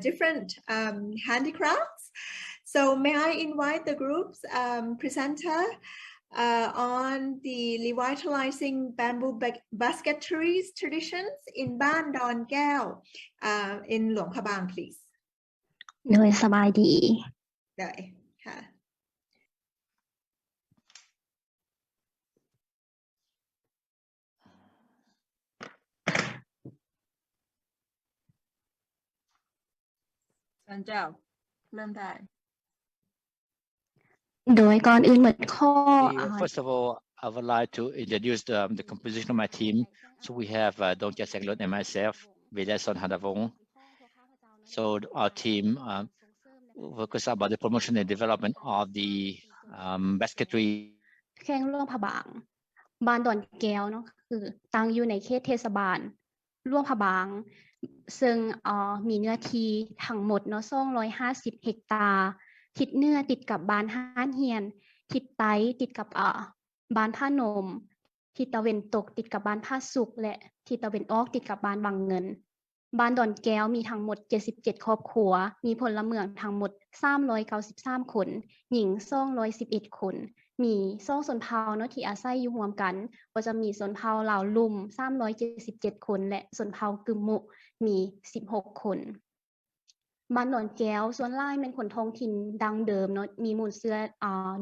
different handicrafts. So may I invite the group's presenter on the revitalizing bamboo basketry traditions in Baan Don Kaew in Luang Prabang, please. โดยสบายดี ได้ค่ะ ท่านเจ้าเริ่มได้ โดยก่อนอื่นเหมือนข้อ First of all, I would like to introduce the composition of my team. So we have Dong Kaew and myself, Vilaisone THATTAVONG. So our team focus about the promotion and development of the basketry. แข้งหลวงพระบางบ้านดอนแก้วเนาะคือตั้งอยู่ในเขตเทศบาลหลวงพระบางซึ่งมีเนื้อที่ทั้งหมดเนาะ250 เฮกตาร์ทิศเหนือติดกับบ้านห้านเฮียนทิศใต้ติดกับบ้านผ้านมทิศตะวันตกติดกับบ้านผ้าสุกและทิศตะวันออกติดกับบ้านวังเงินบ้านดอนแก้วมีทั้งหมด77ครอบครัวมีพลเมืองทั้งหมด393คนหญิง211คนมี2ชนเผ่าเนาะที่อาศัยอยู่ร่วมกันก็จะมีชนเผ่าลาวลุ่ม377คนและชนเผ่ากึมมุมี16คนบ้านดอนแก้วส่วนหลายเป็นคนท้องถิ่นดังเดิมเนาะมีมูลเชื้อ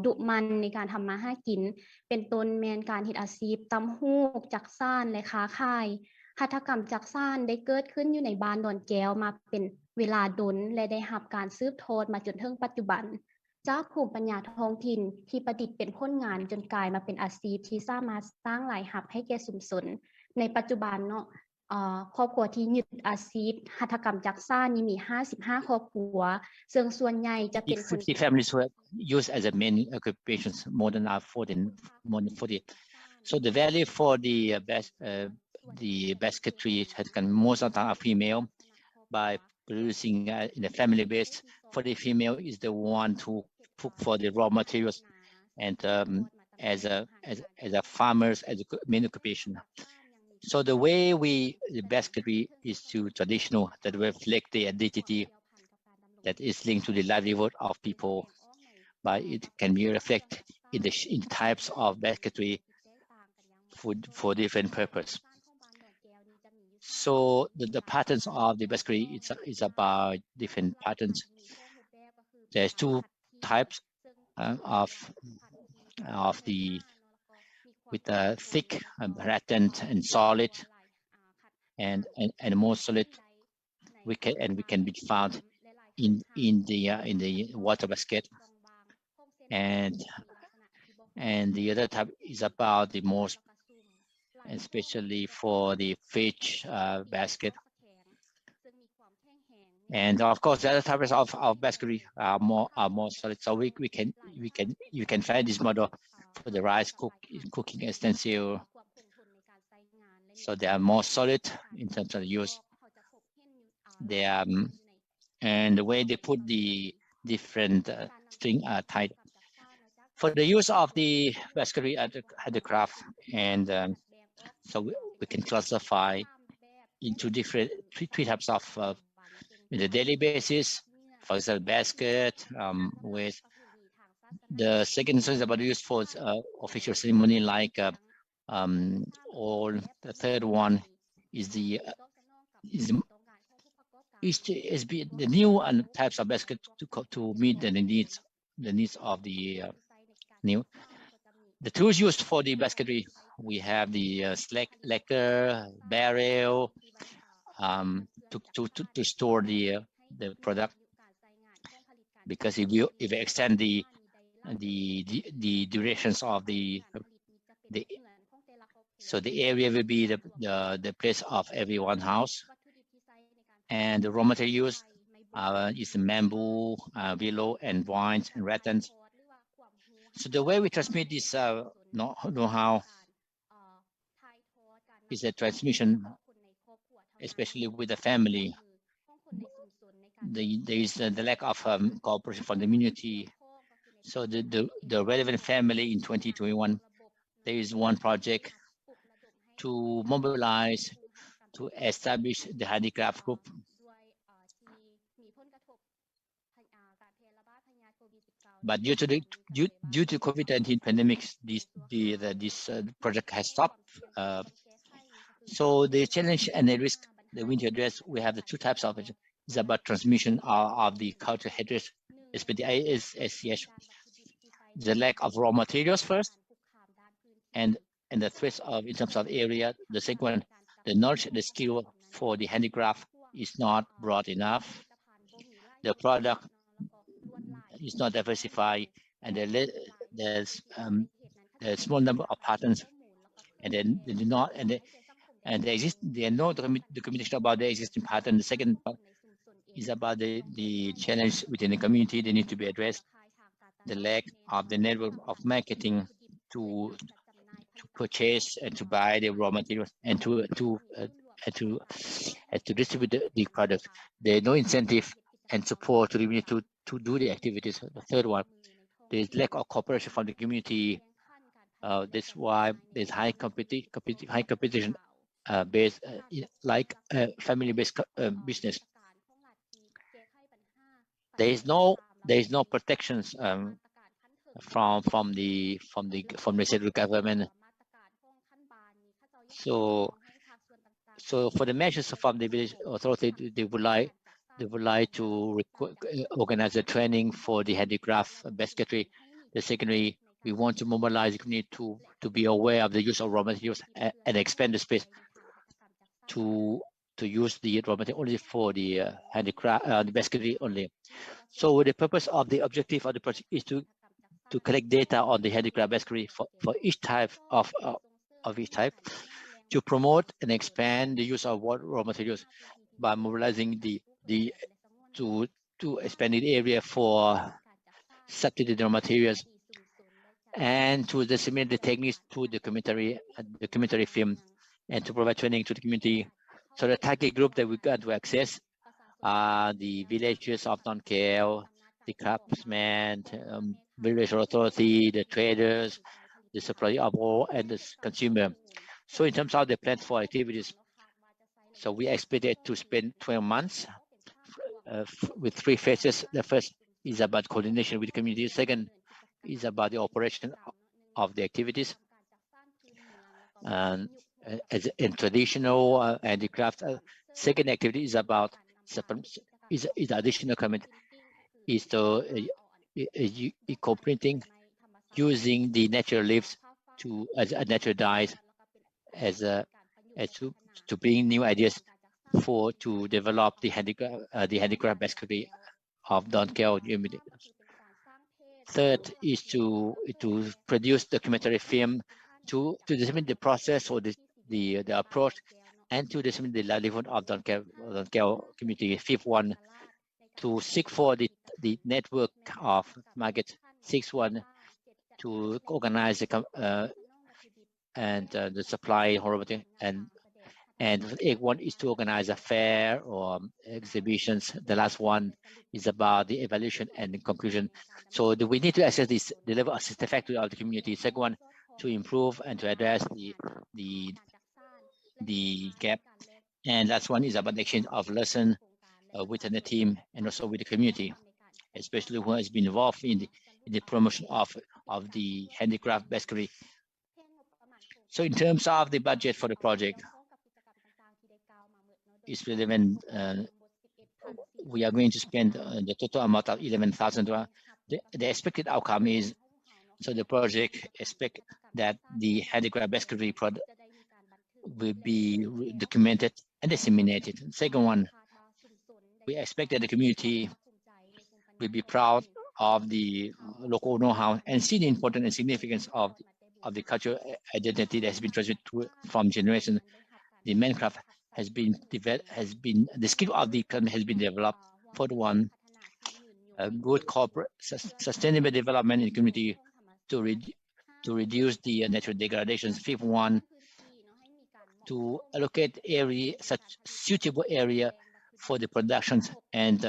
ดุมันในการทำมาหากินเป็นต้นแม่นการเฮ็ดอาชีพตำฮูกจักสานและค้าขายหัตถกรรมจักสานได้เกิดขึ้นอยู่ในบ้านดอนแก้วมาเป็นเวลาดนและได้รับการสืบทอดมาจนถึงปัจจุบันจากภูมิปัญญาท้องถิ่นที่ประดิษฐ์เป็นผลงานจนกลายมาเป็นอาชีพที่สามารถสร้างรายรับให้แก่ชุมชนในปัจจุบันเนาะครอบครัวที่ยึดอาชีพหัตถกรรมจักสานนี่มี55ครอบครัวซึ่งส่วนใหญ่จะเป็นคน 50 families who use as a main occupations more than 40. So the value for the basketry has most of them are female by producing in a family base. For the female is the one to cook for the raw materials and as a farmers as a main occupation. So the way the basketry is to traditional that reflect the identity that is linked to the livelihood of people, but it can be reflected in types of basketry for different purpose. So the patterns of the basketry is about different patterns. There's two types of the with the thick, patterned, and solid, and more solid. We can be found in the water basket, and the other type is about the most, especially for the fish basket. And of course, the other types of basketry are more solid. So you can find this model for the rice cooking utensil. So they are more solid in terms of use. They are, and the way they put the different string are tied. For the use of the basketry handicraft, and so we can classify into different three types of in the daily basis. For example, basket with the second is about use for official ceremony like or the third one is the new types of basket to meet the needs of the new. The tools used for the basketry, we have the lacquer, barrel, to store the product. Because if you extend the durations of so the area will be the place of every one house, and the raw material used is bamboo, willow, and vines and rattans. So the way we transmit this know-how is a transmission, especially with the family. There is the lack of cooperation from the community. So the relevant family in 2021, there is one project to mobilize, to establish the handicraft group But due to COVID-19 pandemic, this project has stopped. So the challenge and the risk that we need to address, we have the two types of it. It's about transmission of the cultural heritage, especially SCH, the lack of raw materials first, and the threats of in terms of area. The second one, the knowledge, the skill for the handicraft is not broad enough. The product is not diversified, and there's a small number of patterns, and then they do not, and there are no documentation about the existing pattern. The second part is about the challenge within the community. They need to be addressed. The lack of the network of marketing to purchase and to buy the raw materials and to distribute the product. There is no incentive and support to the community to do the activities. The third one, there is lack of cooperation from the community. That's why there's high competition based like family-based business. There is no protections from the federal government. So for the measures from the village authority, they would like to organize a training for the handicraft basketry. The secondary, we want to mobilize the community to be aware of the use of raw materials and expand the space to use the raw material only for the handicraft, the basketry only. So the purpose of the objective of the project is to collect data on the handicraft basketry for each type of each type, to promote and expand the use of raw materials by mobilizing to expand the area for substituted raw materials, and to disseminate the techniques to the community film, and to provide training to the community. So the target group that we got to access are the villages of Don Kaew, the craftsmen, village authority, the traders, the supplier of all, and the consumer. So in terms of the plans for activities, so we expected to spend 12 months with 3 phases. The first is about coordination with the community. The second is about the operation of the activities. And as in traditional handicraft, second activity is about is additional comment is the eco-printing, using the natural leaves as a natural dyes to bring new ideas to develop the handicraft basketry of Don Kaew. Third is to produce documentary film to disseminate the process or the approach, and to disseminate the livelihood of Don Kaew community. Fifth one, to seek for the network of market. Sixth one, to organize the the supply, and eighth one is to organize a fair or exhibitions. The last one is about the evaluation and the conclusion. So we need to assess the level of satisfactory of the community. Second one, to improve and to address the gap. And last one is about the exchange of lesson within the team and also with the community, especially who has been involved in the promotion of the handicraft basketry. So in terms of the budget for the project, it's relevant. We are going to spend the total amount of 11,000. The expected outcome is, so the project expect that the handicraft basketry product will be documented and disseminated. Second one, we expect that the community will be proud of the local know-how and see the importance and significance of the cultural identity that has been transmitted from generation. The Minecraft has been developed, the skill of the economy has been developed. Fourth one, good corporate sustainable development in the community to reduce the natural degradations. Fifth one, to allocate such suitable area for the productions and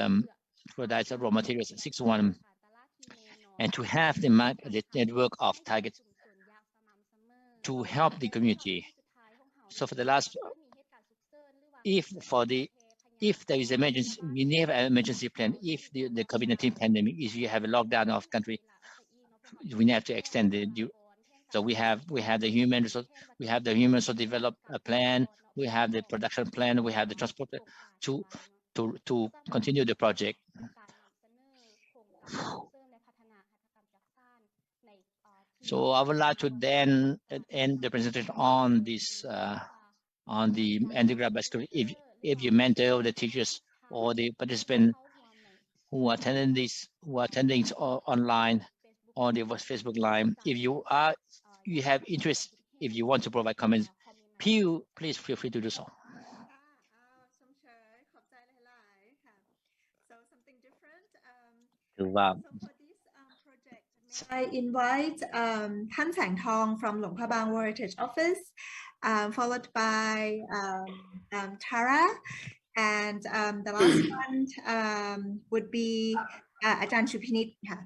provide raw materials. Sixth one, and to have the network of targets to help the community. So for the last, if for the if there is emergency, we need an emergency plan. If the COVID-19 pandemic, if you have a lockdown of country, we have to extend it. So we have the human resource, develop a plan. We have the production plan. We have the transport to continue the project. So I would like to then end the presentation on this on the handicraft basketry. If you mentor the teachers or the participants who are attending this, online on the Facebook Live, if you have interest, if you want to provide comments, please feel free to do so. So something different. So for this project, may I invite ท่านแสงทอง from Luang Prabang Heritage Office, followed by Tara, and the last one would be อาจารย์ชุพินิตค่ะ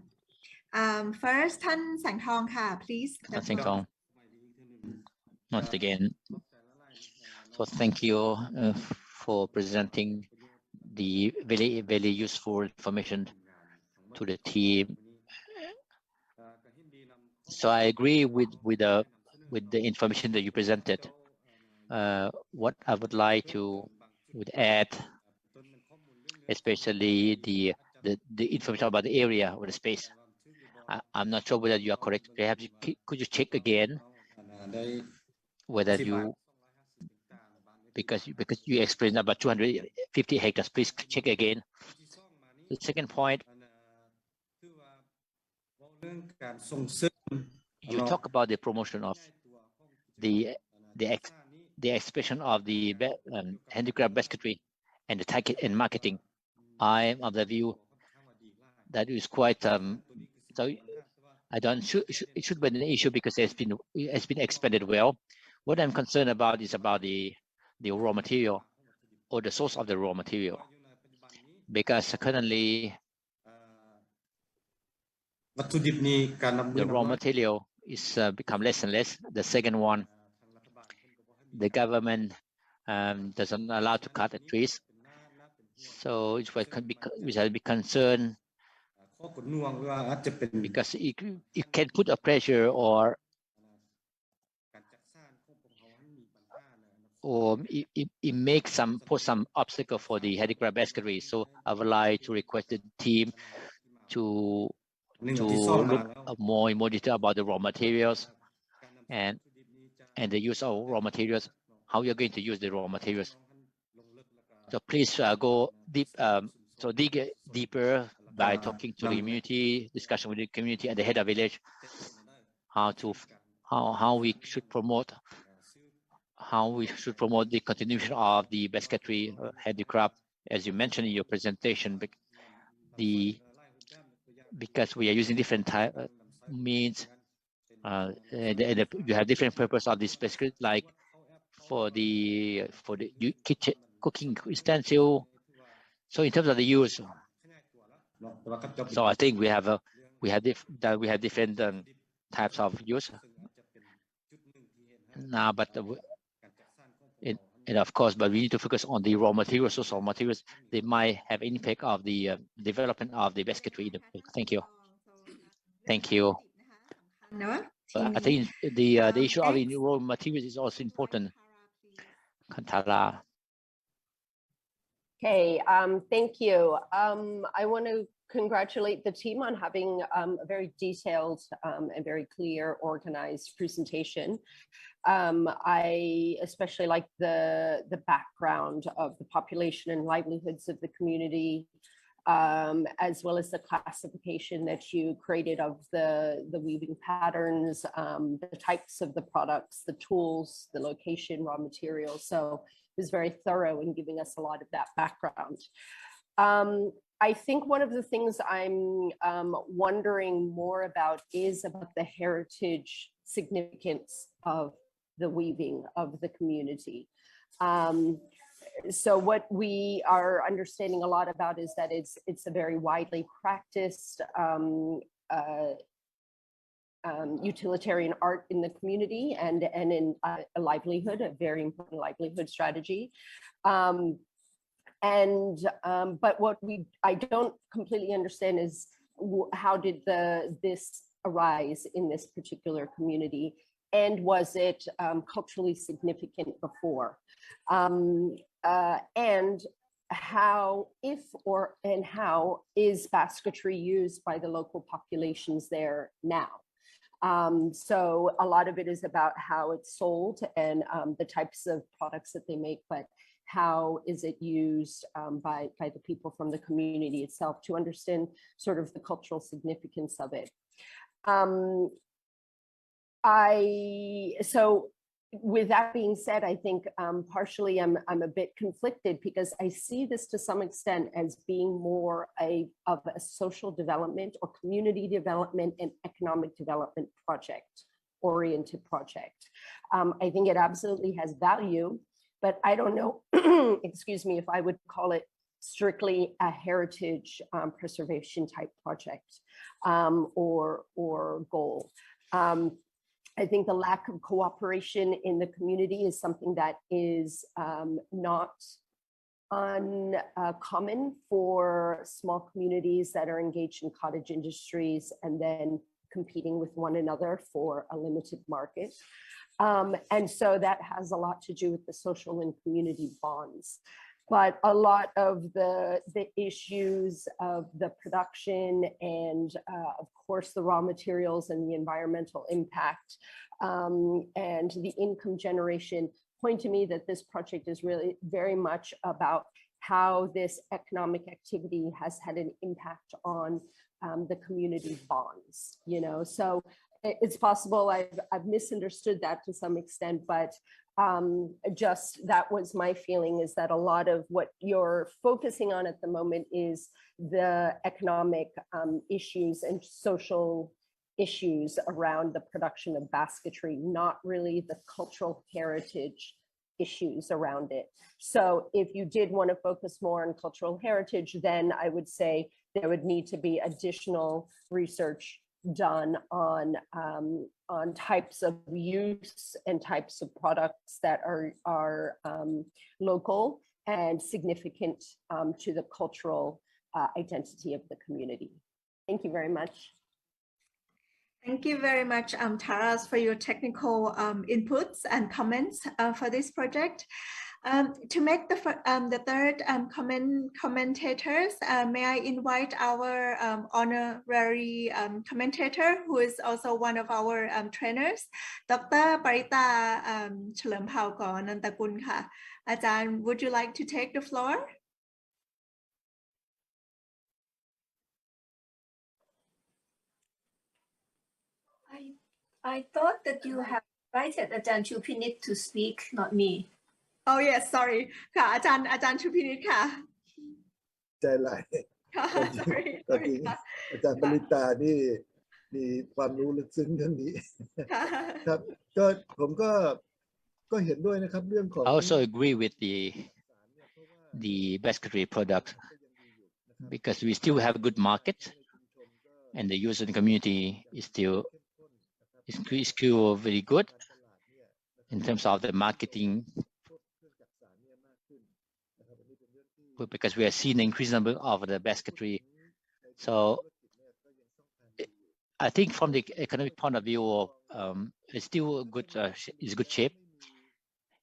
first ท่านแสงทองค่ะ please. ท่านแสงทอง once again, so thank you for presenting the very useful information to the team. So I agree with the information that you presented. What I would like to add, especially the information about the area or the space. I'm not sure whether you are correct. Perhaps could you check again whether you, because you explained about 250 hectares. Please check again. The second point, you talk about the promotion of the expression of the handicraft basketry and the target and marketing. I am of the view that is quite so I don't it should be an issue because it's been expanded well. What I'm concerned about is about the raw material or the source of the raw material, because currently the raw material is become less and less. The second one, the government doesn't allow to cut the trees, so it will be concerned because it can put a pressure or it makes put some obstacle for the handicraft basketry. So I would like to request the team to look more in detail about the raw materials and the use of raw materials, how you're going to use the raw materials. So please go deep, dig deeper by talking to the community, discussion with the community and the head of village, how we should promote the continuation of the basketry handicraft, as you mentioned in your presentation. Because we are using different means, you have different purpose of this basketry, like for the kitchen cooking utensil. So in terms of the use, so I think we have different types of use now, but and of course, but we need to focus on the raw materials. Source of materials, they might have impact of the development of the basketry. Thank you. Thank you. I think the issue of the raw materials is also important. Kantara. Okay, thank you. I want to congratulate the team on having a very detailed and very clear, organized presentation. I especially like the background of the population and livelihoods of the community, as well as the classification that you created of the weaving patterns, the types of the products, the tools, the location, raw materials. So it was very thorough in giving us a lot of that background. I think one of the things I'm wondering more about is about the heritage significance of the weaving of the community. So what we are understanding a lot about is that it's a very widely practiced utilitarian art in the community and in a livelihood, a very important livelihood strategy. And but what I don't completely understand is how did this arise in this particular community, and was it culturally significant before, and how, if and how is basketry used by the local populations there now? So a lot of it is about how it's sold and the types of products that they make, but how is it used by the people from the community itself, to understand sort of the cultural significance of it. So with that being said, I think partially I'm a bit conflicted, because I see this to some extent as being more of a social development or community development and economic development oriented project. I think it absolutely has value, but I don't know, excuse me, if I would call it strictly a heritage preservation type project or goal. I think the lack of cooperation in the community is something that is not uncommon for small communities that are engaged in cottage industries and then competing with one another for a limited market. And so that has a lot to do with the social and community bonds. But a lot of the issues of the production and of course the raw materials and the environmental impact and the income generation point to me that this project is really very much about how this economic activity has had an impact on the community bonds, you know. So it's possible I've misunderstood that to some extent, but just that was my feeling, is that a lot of what you're focusing on at the moment is the economic issues and social issues around the production of basketry, not really the cultural heritage issues around it. So if you did want to focus more on cultural heritage, then I would say there would need to be additional research done on types of use and types of products that are local and significant to the cultural identity of the community. Thank you very much. Thank you very much, Taras, for your technical inputs and comments for this project. To make the third commentators, may I invite our honorary commentator, who is also one of our trainers, Dr. Parita Chalamphaukor Nantakulค่ะ อาจารย์ would you like to take the floor? I thought that you have invited Ajahn Chupinit to speak, not me. Oh yes, sorry ค่ะ อาจารย์ ชุพินิตค่ะ ใจหลาย sorry ค่ะ อาจารย์ปริตานี่มีความรู้ลึกซึ้งเรื่องนี้ครับก็ผมก็เห็นด้วยนะครับเรื่องของ I also agree with the basketry product, because we still have a good market and the user in the community is still very good in terms of the marketing, because we are seeing an increased number of the basketry. So I think from the economic point of view, it's still good, is good shape.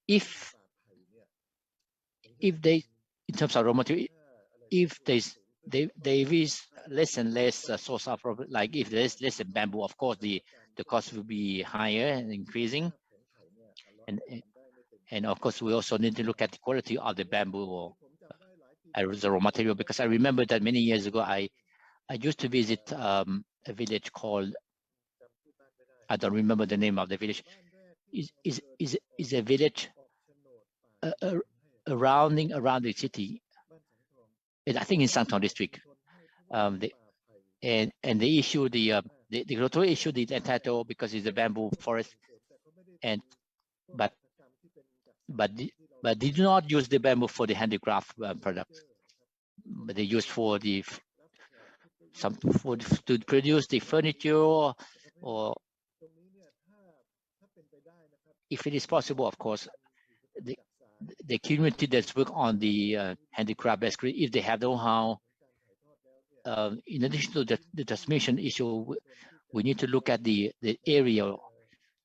If they, in terms of raw material, if there is less and less source of, like if there's less bamboo, of course the cost will be higher and increasing. And of course we also need to look at the quality of the bamboo or the raw material, because I remember that many years ago I used to visit a village called, I don't remember the name of the village, is a village around the city, and I think in Sangtong district, and they issue the lottery issued the entitled because it's a bamboo forest, and but they do not use the bamboo for the handicraft products, but they use for to produce the furniture, or if it is possible, of course, the community that's work on the handicraft basketry, if they have know-how, in addition to the transmission issue, we need to look at the area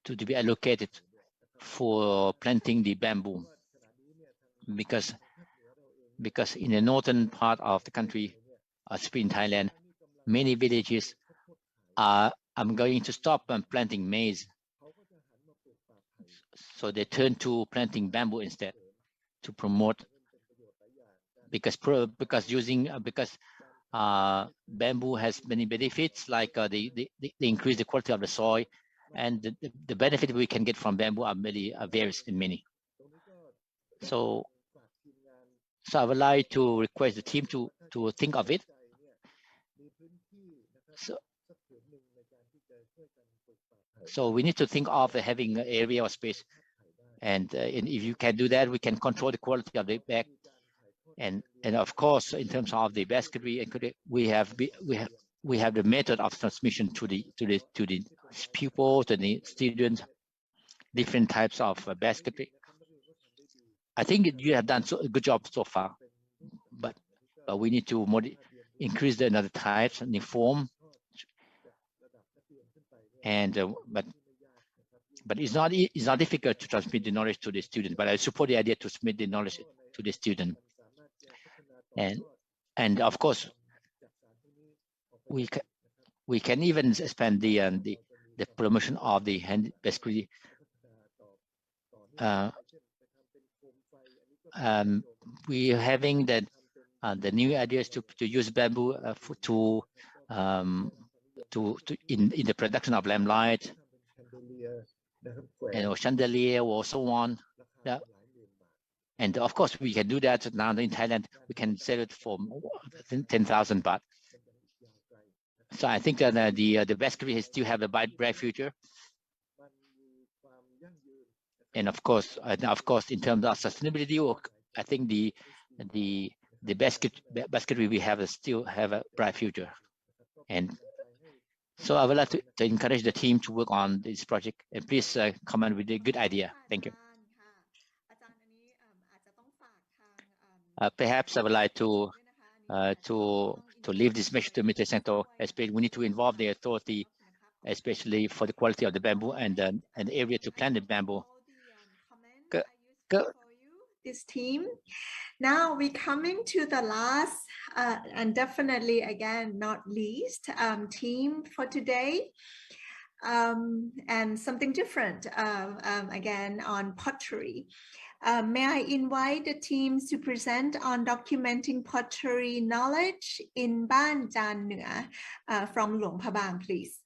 to be allocated for planting the bamboo, because in the northern part of the country, especially in Thailand, many villages are going to stop planting maize, so they turn to planting bamboo instead to promote, because bamboo has many benefits, like they increase the quality of the soil, and the benefit we can get from bamboo are many, various and many. So I would like to request the team to think of it. So we need to think of having an area or space, and if you can do that, we can control the quality of the bag, and of course, in terms of the basketry, we have the method of transmission to the pupils, to the students, different types of basketry. I think you have done a good job so far, but we need to increase the other types and the form. And but it's not difficult to transmit the knowledge to the student. But I support the idea to transmit the knowledge to the student. And of course, we can even expand the promotion of the hand basketry. We are having the new ideas to use bamboo in the production of lamplight and chandelier or so on. Yeah. And of course, we can do that now in Thailand. We can sell it for 10,000 baht. So I think that the basketry still have a bright future. And of course, in terms of sustainability, I think the basketry we have still have a bright future. And so I would like to encourage the team to work on this project, and please come up with a good idea. Thank you. Perhaps I would like to leave this message to Mr. Santo. Especially, we need to involve the authority, especially for the quality of the bamboo and an area to plant the bamboo. This team. Now we're coming to the last and definitely again not least team for today, and something different again on pottery. May I invite the teams to present on documenting pottery knowledge in Baan Don Kaew from Luang Prabang, please.